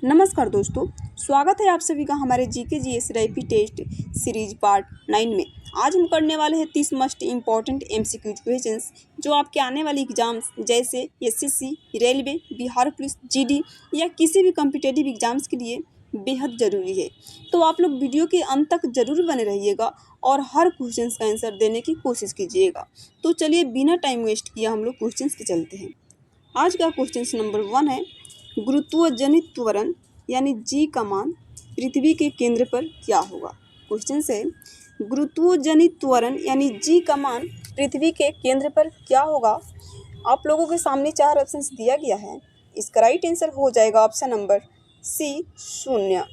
नमस्कार दोस्तों, स्वागत है आप सभी का हमारे GK GS rapid test series part 9 में। आज हम करने वाले हैं 30 मस्ट इम्पॉर्टेंट एमसीक्यू क्वेश्चंस जो आपके आने वाले एग्जाम्स जैसे SSC, railway, Bihar police, GD या किसी भी कॉम्पिटिटिव एग्जाम्स के लिए बेहद ज़रूरी है। तो आप लोग वीडियो के अंत तक ज़रूर बने रहिएगा और हर क्वेश्चन का आंसर देने की कोशिश कीजिएगा। तो चलिए बिना टाइम वेस्ट किया हम लोग क्वेश्चन पे चलते हैं। आज का क्वेश्चन नंबर 1 है, गुरुत्वजनित त्वरण यानी जी का मान पृथ्वी के केंद्र पर क्या होगा। क्वेश्चन से गुरुत्वजनित त्वरण यानी जी का मान पृथ्वी के केंद्र पर क्या होगा। आप लोगों के सामने 4 ऑप्शंस दिया गया है। इसका राइट आंसर हो जाएगा ऑप्शन नंबर सी 0।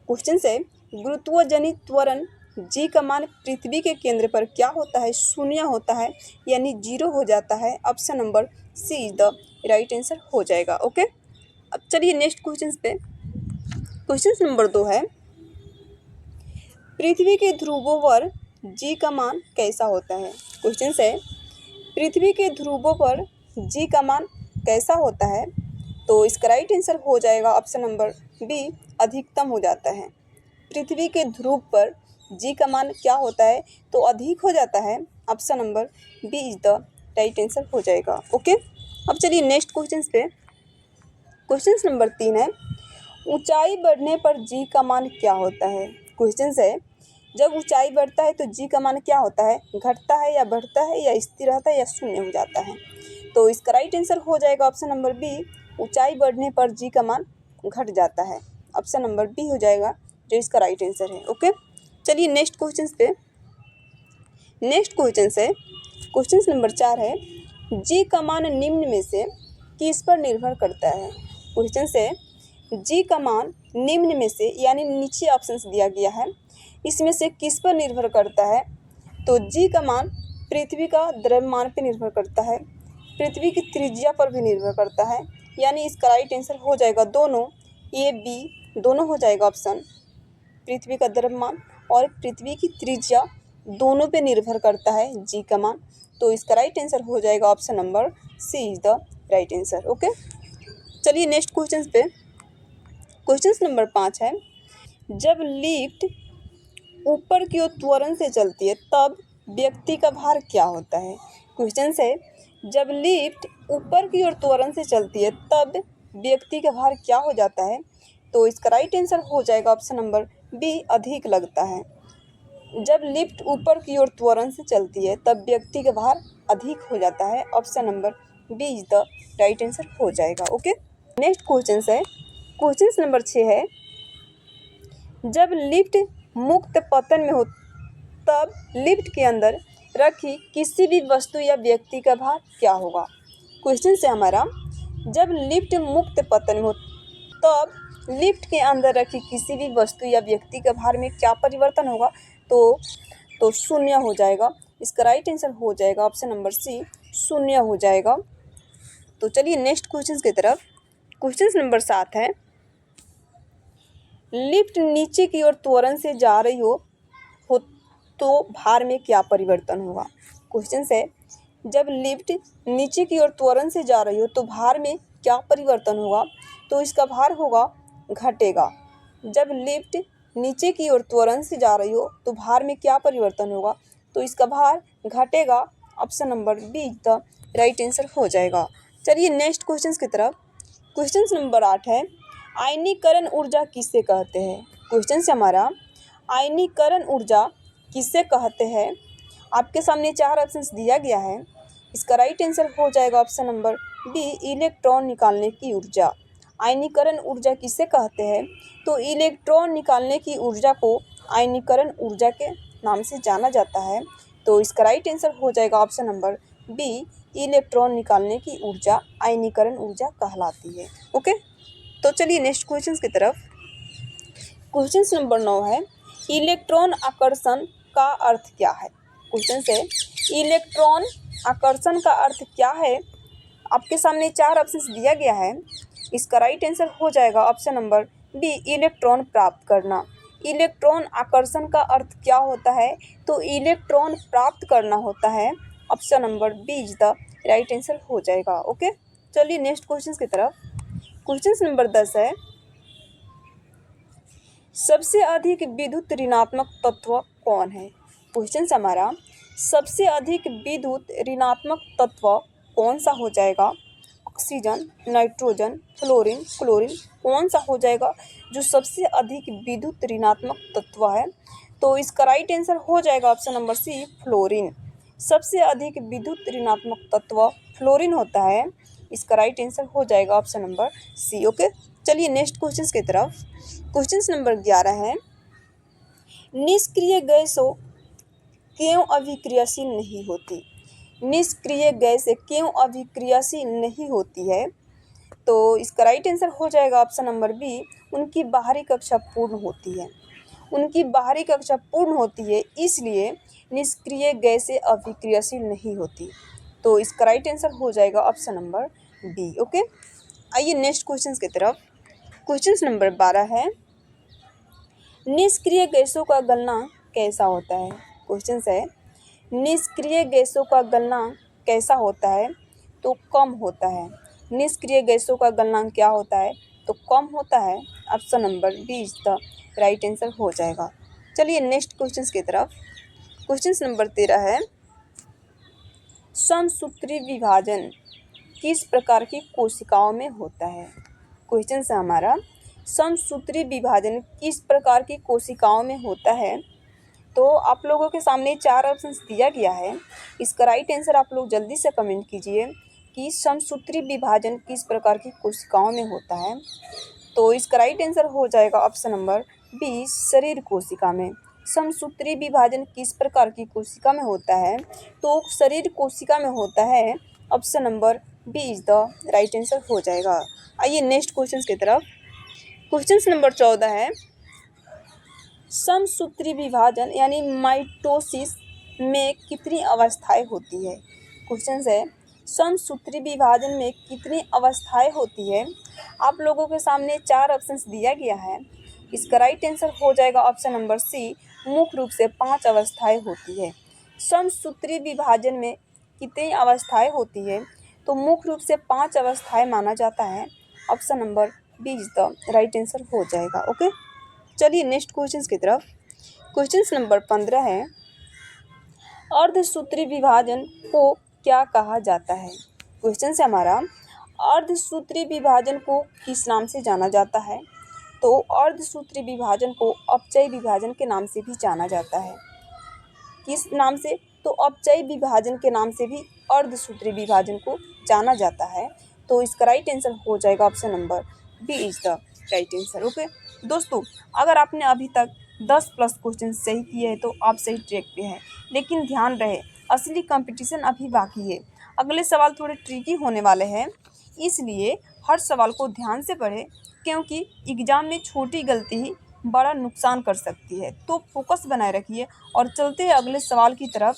क्वेश्चन से गुरुत्वजनित त्वरण जी का मान पृथ्वी के केंद्र पर क्या होता है, 0 होता है यानी 0 हो जाता है। Option number C is the right answer हो जाएगा। ओके, अब चलिए नेक्स्ट क्वेश्चन पे। क्वेश्चन नंबर 2 है, पृथ्वी के ध्रुवों पर जी का मान कैसा होता है। क्वेश्चन है पृथ्वी के ध्रुवों पर जी का मान कैसा होता है। तो इसका राइट आंसर हो जाएगा ऑप्शन नंबर बी, अधिकतम हो जाता है। पृथ्वी के ध्रुव पर जी का मान क्या होता है, तो अधिक हो जाता है। Option number B is the right answer हो जाएगा। ओके, अब चलिए नेक्स्ट क्वेश्चन पे। क्वेश्चन नंबर 3 है, ऊंचाई बढ़ने पर जी का मान क्या होता है। क्वेश्चन है जब ऊंचाई बढ़ता है तो जी का मान क्या होता है, घटता है या बढ़ता है या स्थिर रहता है या शून्य हो जाता है। तो इसका राइट आंसर हो जाएगा ऑप्शन नंबर बी, ऊंचाई बढ़ने पर जी का मान घट जाता है। ऑप्शन नंबर बी हो जाएगा जो इसका राइट आंसर है। ओके, चलिए नेक्स्ट क्वेश्चन पे। नेक्स्ट क्वेश्चन है क्वेश्चन नंबर 4 है, जी का मान निम्न में से किस पर निर्भर करता है। क्वेश्चन से जी का मान निम्न में से यानी नीचे ऑप्शंस दिया गया है, इसमें से किस पर निर्भर करता है। तो जी का मान पृथ्वी का द्रव्यमान पर निर्भर करता है, पृथ्वी की त्रिज्या पर भी निर्भर करता है, यानी इसका राइट आंसर हो जाएगा दोनों, ए बी दोनों हो जाएगा ऑप्शन। पृथ्वी का द्रव्यमान और पृथ्वी की त्रिज्या दोनों पे निर्भर करता है जी का मान। तो इसका राइट आंसर हो जाएगा option number C is the right answer. Okay, चलिए नेक्स्ट क्वेश्चन पे। क्वेश्चन नंबर 5 है, जब लिफ्ट ऊपर की ओर त्वरण से चलती है तब व्यक्ति का भार क्या होता है। क्वेश्चन है जब लिफ्ट ऊपर की ओर त्वरण से चलती है तब व्यक्ति का भार क्या हो जाता है। तो इसका राइट आंसर हो जाएगा ऑप्शन नंबर बी, अधिक लगता है। जब लिफ्ट ऊपर की ओर त्वरण से चलती है तब व्यक्ति का भार अधिक हो जाता है। Option number B is the right answer हो जाएगा। ओके, नेक्स्ट क्वेश्चन है क्वेश्चन नंबर 6 है, जब लिफ्ट मुक्त पतन में हो तब लिफ्ट के अंदर रखी किसी भी वस्तु या व्यक्ति का भार क्या होगा। क्वेश्चन से हमारा जब लिफ्ट मुक्त पतन में हो तब लिफ्ट के अंदर रखी किसी भी वस्तु या व्यक्ति का भार में क्या परिवर्तन होगा। तो 0 हो जाएगा। इसका राइट आंसर हो जाएगा ऑप्शन नंबर सी, 0 हो जाएगा। तो चलिए नेक्स्ट क्वेश्चन की तरफ। क्वेश्चन नंबर 7 है, लिफ्ट नीचे की ओर त्वरण से जा रही हो तो भार में क्या परिवर्तन होगा। क्वेश्चन है जब लिफ्ट नीचे की ओर त्वरण से जा रही हो तो भार में क्या परिवर्तन होगा। तो इसका भार होगा घटेगा। जब लिफ्ट नीचे की ओर त्वरण से जा रही हो तो भार में क्या परिवर्तन होगा। तो इसका भार घटेगा। Option number be the right answer हो जाएगा। चलिए नेक्स्ट क्वेश्चन की तरफ। क्वेश्चन नंबर 8 है, आयनीकरण ऊर्जा किसे कहते हैं। क्वेश्चन से हमारा आयनीकरण ऊर्जा किसे कहते हैं। आपके सामने 4 ऑप्शंस दिया गया है। इसका राइट आंसर हो जाएगा ऑप्शन नंबर बी, इलेक्ट्रॉन निकालने की ऊर्जा। आयनीकरण ऊर्जा किसे कहते हैं। तो इलेक्ट्रॉन निकालने की ऊर्जा को आयनीकरण ऊर्जा के नाम से जाना जाता है। तो इसका राइट आंसर हो जाएगा ऑप्शन नंबर बी, इलेक्ट्रॉन निकालने की ऊर्जा आयनीकरण ऊर्जा कहलाती है। ओके, तो चलिए नेक्स्ट क्वेश्चन की तरफ। क्वेश्चन नंबर 9 है, इलेक्ट्रॉन आकर्षण का अर्थ क्या है। क्वेश्चन से इलेक्ट्रॉन आकर्षण का अर्थ क्या है। आपके सामने 4 ऑप्शंस दिया गया है। इसका राइट आंसर हो जाएगा ऑप्शन नंबर बी, इलेक्ट्रॉन प्राप्त करना। इलेक्ट्रॉन आकर्षण का अर्थ क्या होता है। तो इलेक्ट्रॉन प्राप्त करना होता है। Option number B is the right answer हो जाएगा। ओके, चलिए नेक्स्ट क्वेश्चन की तरफ। क्वेश्चन नंबर 10 है, सबसे अधिक विद्युत ऋणात्मक तत्व कौन है? क्वेश्चन हमारा, सबसे अधिक विद्युत ऋणात्मक तत्व कौन सा हो जाएगा? ऑक्सीजन, नाइट्रोजन, फ्लोरीन, क्लोरीन, कौन सा हो जाएगा जो सबसे अधिक विद्युत ऋणात्मक तत्व है? तो इसका राइट आंसर हो जाएगा ऑप्शन नंबर सी, फ्लोरीन। सबसे अधिक विद्युत ऋणात्मक तत्व फ्लोरीन होता है। इसका राइट आंसर हो जाएगा ऑप्शन नंबर सी। ओके, चलिए नेक्स्ट क्वेश्चन की तरफ। क्वेश्चन नंबर 11 है, निष्क्रिय गैसों क्यों अभिक्रियाशील नहीं होती? निष्क्रिय गैसें क्यों अभिक्रियाशील नहीं होती है? तो इसका राइट आंसर हो जाएगा ऑप्शन नंबर बी, उनकी बाहरी कक्षा पूर्ण होती है। उनकी बाहरी कक्षा पूर्ण होती है, इसलिए निष्क्रिय गैसें अभिक्रियाशील नहीं होती। तो इसका राइट आंसर हो जाएगा ऑप्शन नंबर बी। ओके, आइए नेक्स्ट क्वेश्चन की तरफ। क्वेश्चन नंबर 12 है, निष्क्रिय गैसों का गलनांक कैसा होता है? क्वेश्चन है, निष्क्रिय गैसों का गलनांक कैसा होता है? तो कम होता है। निष्क्रिय गैसों का गलनांक क्या होता है? तो कम होता है। Option number B is the right answer हो जाएगा। चलिए नेक्स्ट क्वेश्चन की तरफ। क्वेश्चन नंबर 13 है, समसूत्री विभाजन किस प्रकार की कोशिकाओं में होता है? क्वेश्चन है हमारा, समसूत्री विभाजन किस प्रकार की कोशिकाओं में होता है? तो आप लोगों के सामने 4 ऑप्शंस दिया गया है। इसका राइट आंसर आप लोग जल्दी से कमेंट कीजिए कि समसूत्री विभाजन किस प्रकार की कोशिकाओं में होता है। तो इसका राइट आंसर हो जाएगा ऑप्शन नंबर बी, शरीर कोशिका में। समसूत्री विभाजन किस प्रकार की कोशिका में होता है? तो शरीर कोशिका में होता है। Option number B is the right answer हो जाएगा। आइए नेक्स्ट क्वेश्चन की तरफ। क्वेश्चन नंबर 14 है, समसूत्री विभाजन यानी माइटोसिस में कितनी अवस्थाएं होती है? क्वेश्चन है, समसूत्री विभाजन में कितनी अवस्थाएं होती है? आप लोगों के सामने 4 ऑप्शंस दिया गया है। इसका राइट आंसर हो जाएगा ऑप्शन नंबर सी, मुख्य रूप से 5 अवस्थाएं होती है। समसूत्री विभाजन में कितनी अवस्थाएं होती है? तो मुख्य रूप से 5 अवस्थाएं माना जाता है। Option number B is the right answer हो जाएगा। ओके, चलिए नेक्स्ट क्वेश्चन की तरफ। क्वेश्चन नंबर 15 है, अर्धसूत्री विभाजन को क्या कहा जाता है? क्वेश्चन से हमारा, अर्धसूत्री विभाजन को किस नाम से जाना जाता है? तो अर्धसूत्री विभाजन को अपचयी विभाजन के नाम से भी जाना जाता है। किस नाम से? तो अपचयी विभाजन के नाम से भी अर्धसूत्री विभाजन को जाना जाता है। तो इसका राइट आंसर हो जाएगा option number B is the right answer. Okay दोस्तों, अगर आपने अभी तक 10+ क्वेश्चन सही किए हैं तो आप सही ट्रैक पे हैं, लेकिन ध्यान रहे असली कंपटीशन अभी बाकी है। अगले सवाल थोड़े ट्रिकी होने वाले हैं, इसलिए हर सवाल को ध्यान से पढ़ें, क्योंकि एग्ज़ाम में छोटी गलती ही बड़ा नुकसान कर सकती है। तो फोकस बनाए रखिए और चलते हैं अगले सवाल की तरफ।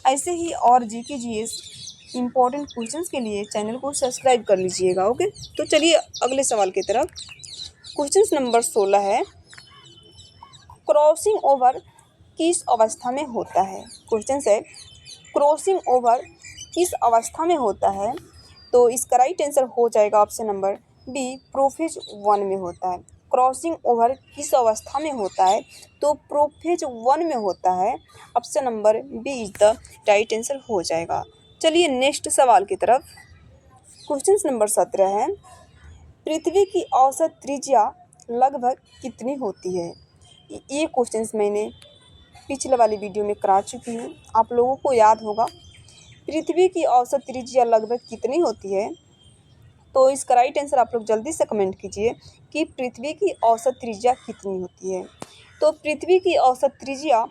ऐसे ही और जीके जीएस इम्पोर्टेंट क्वेश्चंस के लिए चैनल को सब्सक्राइब कर लीजिएगा। ओके, तो चलिए अगले सवाल की तरफ। क्वेश्चन नंबर 16 है, क्रॉसिंग ओवर किस अवस्था में होता है? क्वेश्चन है, क्रॉसिंग ओवर किस अवस्था में होता है? तो इसका राइट आंसर हो जाएगा ऑप्शन नंबर बी, प्रोफेज 1 में होता है। क्रॉसिंग ओवर किस अवस्था में होता है? तो प्रोफेज 1 में होता है। Option number B is the right answer हो जाएगा। चलिए नेक्स्ट सवाल की तरफ। क्वेश्चन नंबर 17 है, पृथ्वी की औसत त्रिज्या लगभग कितनी होती है? ये क्वेश्चंस मैंने पिछले वाली वीडियो में करा चुकी हूँ, आप लोगों को याद होगा। पृथ्वी की औसत त्रिज्या लगभग कितनी होती है? तो इसका राइट आंसर आप लोग जल्दी से कमेंट कीजिए कि पृथ्वी की औसत त्रिज्या कितनी होती है। तो पृथ्वी की औसत त्रिज्या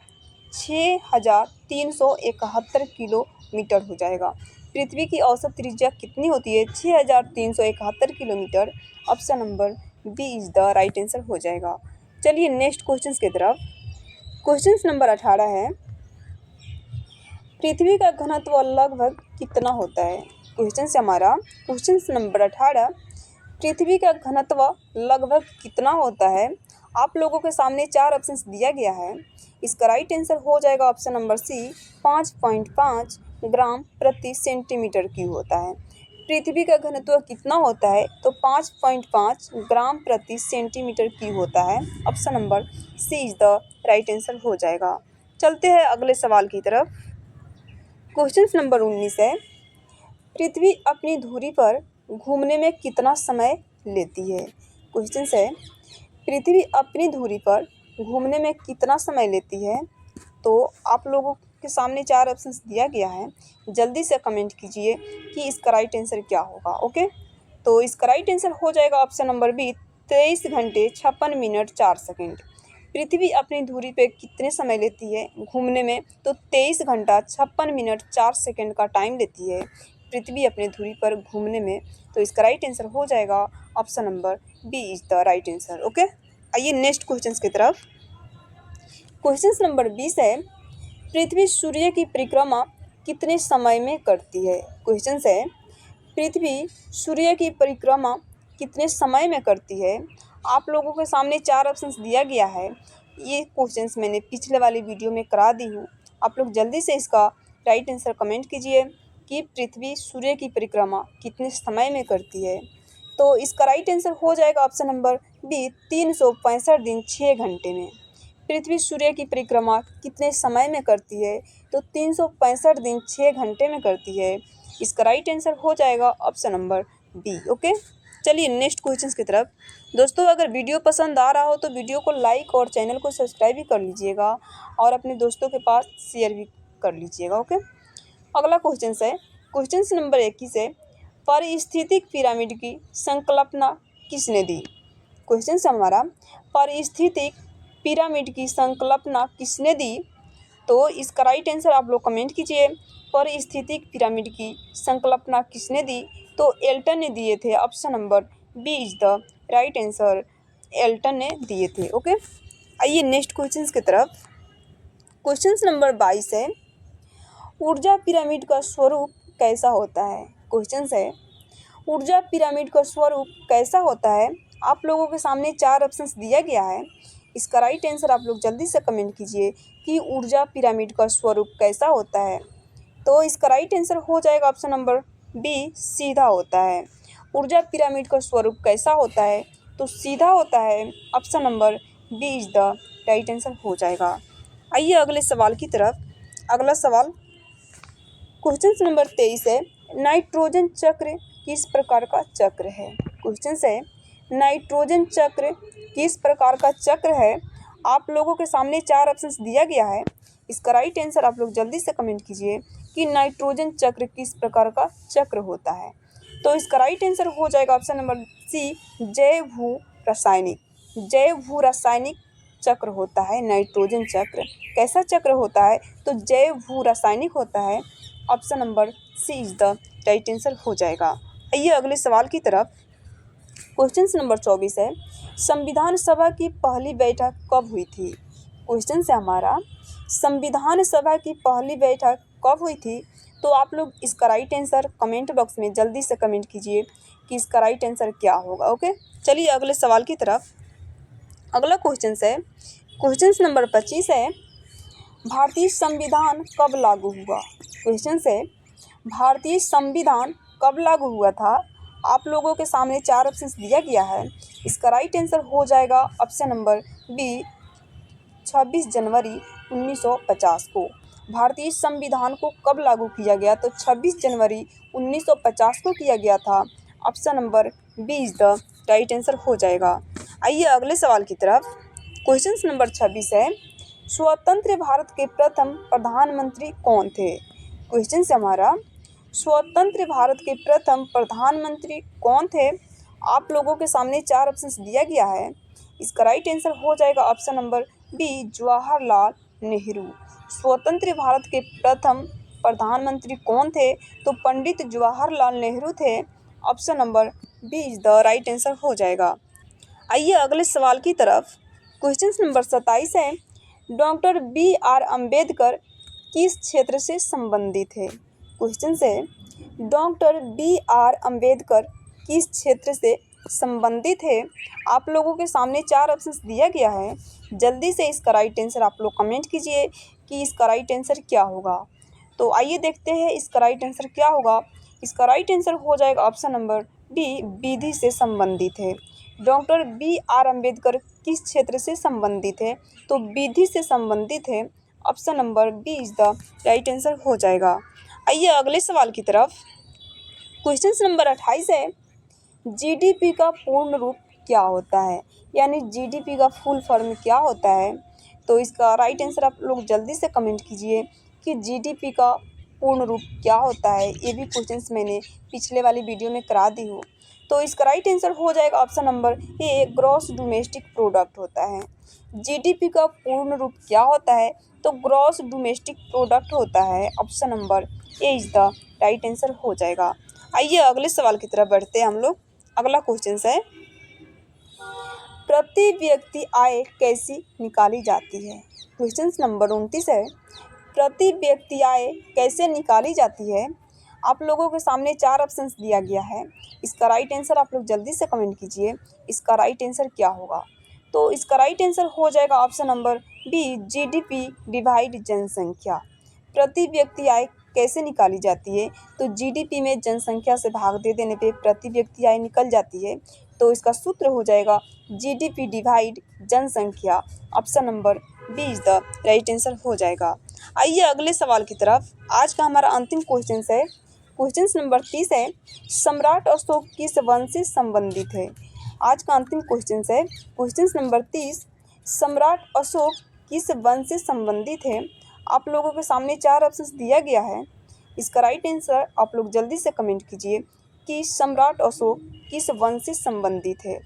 6371 किलोमीटर हो जाएगा। पृथ्वी की औसत त्रिज्या कितनी होती है? 6371 kilometre. Option number B is the right answer हो जाएगा। चलिए नेक्स्ट क्वेश्चन की तरफ। क्वेश्चन नंबर 18 है, पृथ्वी का घनत्व लगभग कितना होता है? क्वेश्चन से हमारा क्वेश्चन नंबर 18, पृथ्वी का घनत्व लगभग कितना होता है? आप लोगों के सामने 4 ऑप्शंस दिया गया है। इसका राइट आंसर हो जाएगा ऑप्शन नंबर सी, 5.5 ग्राम प्रति सेंटीमीटर क्यूब होता है। पृथ्वी का घनत्व कितना होता है? तो 5.5 ग्राम प्रति सेंटीमीटर क्यूब होता है। Option number C is the right answer हो जाएगा। चलते हैं अगले सवाल की तरफ। क्वेश्चन नंबर 19 है, पृथ्वी अपनी धुरी पर घूमने में कितना समय लेती है? क्वेश्चन है, पृथ्वी अपनी धुरी पर घूमने में कितना समय लेती है? तो आप लोगों के सामने 4 ऑप्शंस दिया गया है, जल्दी से कमेंट कीजिए कि इसका राइट आंसर क्या होगा। ओके, तो इसका राइट आंसर हो जाएगा ऑप्शन नंबर बी, 23 घंटे 56 मिनट 4 सेकंड। पृथ्वी अपनी धुरी पे कितने समय लेती है घूमने में? तो 23 घंटा 56 मिनट 4 सेकंड का टाइम लेती है पृथ्वी अपनी धुरी पर घूमने में। तो इसका राइट आंसर हो जाएगा option number B is the right answer. Okay, आइए नेक्स्ट क्वेश्चन की तरफ। क्वेश्चन नंबर 20 है, पृथ्वी सूर्य की परिक्रमा कितने समय में करती है? क्वेश्चन है, पृथ्वी सूर्य की परिक्रमा कितने समय में करती है? आप लोगों के सामने 4 ऑप्शंस दिया गया है। ये क्वेश्चंस मैंने पिछले वाली वीडियो में करा दी हूँ। आप लोग जल्दी से इसका राइट आंसर कमेंट कीजिए कि पृथ्वी सूर्य की परिक्रमा कितने समय में करती है। तो इसका राइट आंसर हो जाएगा ऑप्शन नंबर बी, 365 दिन 6 घंटे में। पृथ्वी सूर्य की परिक्रमा कितने समय में करती है? तो 365 दिन 6 घंटे में करती है। इसका राइट आंसर हो जाएगा ऑप्शन नंबर बी। ओके, चलिए नेक्स्ट क्वेश्चन की तरफ। दोस्तों, अगर वीडियो पसंद आ रहा हो तो वीडियो को लाइक और चैनल को सब्सक्राइब भी कर लीजिएगा और अपने दोस्तों के पास शेयर भी कर लीजिएगा। ओके, अगला क्वेश्चन है, क्वेश्चन नंबर 21 है, पारिस्थितिक पिरामिड की संकल्पना किसने दी? क्वेश्चन है हमारा, पारिस्थितिक पिरामिड की संकल्पना किसने दी? तो इसका राइट आंसर आप लोग कमेंट कीजिए। पारिस्थितिक पिरामिड की संकल्पना किसने दी? तो एल्टन ने दिए थे। Option number B is the right answer, Elton ने दिए थे। ओके, आइए नेक्स्ट क्वेश्चन की तरफ। क्वेश्चन नंबर 22 है, ऊर्जा पिरामिड का स्वरूप कैसा होता है? क्वेश्चन है, ऊर्जा पिरामिड का स्वरूप कैसा होता है? आप लोगों के सामने 4 ऑप्शंस दिया गया है। इसका राइट आंसर आप लोग जल्दी से कमेंट कीजिए कि ऊर्जा पिरामिड का स्वरूप कैसा होता है। तो इसका राइट आंसर हो जाएगा ऑप्शन नंबर बी, सीधा होता है। ऊर्जा पिरामिड का स्वरूप कैसा होता है? तो सीधा होता है। Option number B is the right answer हो जाएगा। आइए अगले सवाल की तरफ। अगला सवाल क्वेश्चन नंबर 23 है, नाइट्रोजन चक्र किस प्रकार का चक्र है? क्वेश्चन है, नाइट्रोजन चक्र किस प्रकार का चक्र है? आप लोगों के सामने 4 ऑप्शंस दिया गया है। इसका राइट आंसर आप लोग जल्दी से कमेंट कीजिए कि नाइट्रोजन चक्र किस प्रकार का चक्र होता है। तो इसका राइट आंसर हो जाएगा ऑप्शन नंबर सी, जैव भू रासायनिक। जैव भू रासायनिक चक्र होता है नाइट्रोजन चक्र। कैसा चक्र होता है? तो जैव भू रासायनिक होता है। Option number C is the right answer हो जाएगा। आइए अगले सवाल की तरफ। क्वेश्चन नंबर 24 है, संविधान सभा की पहली बैठक कब हुई थी? क्वेश्चन है हमारा, संविधान सभा की पहली बैठक कब हुई थी? तो आप लोग इसका राइट आंसर कमेंट बॉक्स में जल्दी से कमेंट कीजिए कि इसका राइट आंसर क्या होगा। ओके, चलिए अगले सवाल की तरफ। अगला क्वेश्चन है, क्वेश्चन नंबर 25 है, भारतीय संविधान कब लागू हुआ? क्वेश्चन है, भारतीय संविधान कब लागू हुआ था? आप लोगों के सामने 4 ऑप्शंस दिया गया है। इसका राइट आंसर हो जाएगा ऑप्शन नंबर बी, 26 जनवरी 1950 को। भारतीय संविधान को कब लागू किया गया? तो 26 जनवरी 1950 को किया गया था। Option number B is the right answer हो जाएगा। आइए अगले सवाल की तरफ। क्वेश्चन नंबर 26 है, स्वतंत्र भारत के प्रथम प्रधानमंत्री कौन थे? क्वेश्चन है हमारा, स्वतंत्र भारत के प्रथम प्रधानमंत्री कौन थे? आप लोगों के सामने 4 ऑप्शंस दिया गया है। इसका राइट आंसर हो जाएगा option number B, Jawaharlal Nehru. स्वतंत्र भारत के प्रथम प्रधानमंत्री कौन थे? तो पंडित जवाहरलाल नेहरू थे। Option number B is the right answer हो जाएगा। आइए अगले सवाल की तरफ। क्वेश्चन नंबर 27 है, डॉक्टर B.R. अम्बेडकर किस क्षेत्र से संबंधित है? क्वेश्चन है, डॉक्टर B.R. अम्बेडकर किस क्षेत्र से संबंधित है? आप लोगों के सामने 4 ऑप्शंस दिया गया है। जल्दी से इसका राइट आंसर आप लोग कमेंट कीजिए कि इसका राइट आंसर क्या होगा। तो आइए देखते हैं इसका राइट आंसर क्या होगा। इसका राइट आंसर हो जाएगा ऑप्शन नंबर डी, विधि से संबंधित है। डॉक्टर BR अम्बेडकर किस क्षेत्र से संबंधित है? तो विधि से संबंधित है। Option number B is the right answer हो जाएगा। आइए अगले सवाल की तरफ। क्वेश्चन नंबर 28 है, GDP का पूर्ण रूप क्या होता है? यानी GDP का फुल फॉर्म क्या होता है? तो इसका राइट आंसर आप लोग जल्दी से कमेंट कीजिए कि GDP का पूर्ण रूप क्या होता है। ये भी क्वेश्चंस मैंने पिछले वाली वीडियो में करा दी हूँ। तो इसका राइट आंसर हो जाएगा option number A, gross domestic product होता है। GDP का पूर्ण रूप क्या होता है? तो ग्रॉस डोमेस्टिक प्रोडक्ट होता है। Option number A is the right answer हो जाएगा। आइए अगले सवाल की तरफ बढ़ते हैं हम लोग। अगला क्वेश्चन है, प्रति व्यक्ति आय कैसी निकाली जाती है? क्वेश्चन नंबर 29 है, प्रति व्यक्ति आय कैसे निकाली जाती है? आप लोगों के सामने 4 ऑप्शंस दिया गया है। इसका राइट आंसर आप लोग जल्दी से कमेंट कीजिए, इसका राइट आंसर क्या होगा? तो इसका राइट आंसर हो जाएगा option number B, GDP divide जनसंख्या। प्रति व्यक्ति आय कैसे निकाली जाती है? तो GDP में जनसंख्या से भाग दे देने पे प्रति व्यक्ति आय निकल जाती है। तो इसका सूत्र हो जाएगा GDP डिवाइड जनसंख्या। Option number B is the right answer हो जाएगा। आइए अगले सवाल की तरफ। आज का हमारा अंतिम क्वेश्चन है, क्वेश्चन नंबर 30 है, सम्राट अशोक किस वंश से संबंधित है? आज का अंतिम क्वेश्चन है, क्वेश्चन नंबर 30, सम्राट अशोक किस वंश से संबंधित है? आप लोगों के सामने 4 ऑप्शंस दिया गया है। इसका राइट आंसर आप लोग जल्दी से कमेंट कीजिए कि सम्राट अशोक किस वंश से संबंधित है।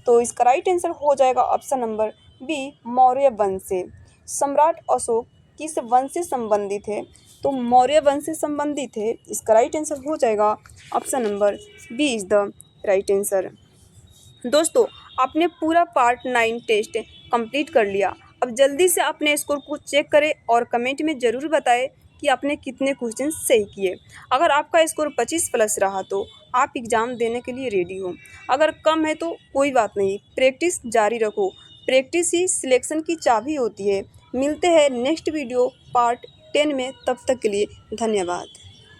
तो इसका राइट आंसर हो जाएगा ऑप्शन नंबर बी, मौर्य वंश से। सम्राट अशोक किस वंश से संबंधित है? तो मौर्य वंश से संबंधित है। इसका राइट आंसर हो जाएगा option number B is the right answer. दोस्तों, आपने पूरा पार्ट 9 टेस्ट कंप्लीट कर लिया। अब जल्दी से अपने स्कोर को चेक करें और कमेंट में ज़रूर बताएं कि आपने कितने क्वेश्चन सही किए। अगर आपका स्कोर 25+ रहा तो आप एग्ज़ाम देने के लिए रेडी हो। अगर कम है तो कोई बात नहीं, प्रैक्टिस जारी रखो। प्रैक्टिस ही सिलेक्शन की चाबी होती है। मिलते हैं नेक्स्ट वीडियो पार्ट 10 में, तब तक के लिए धन्यवाद।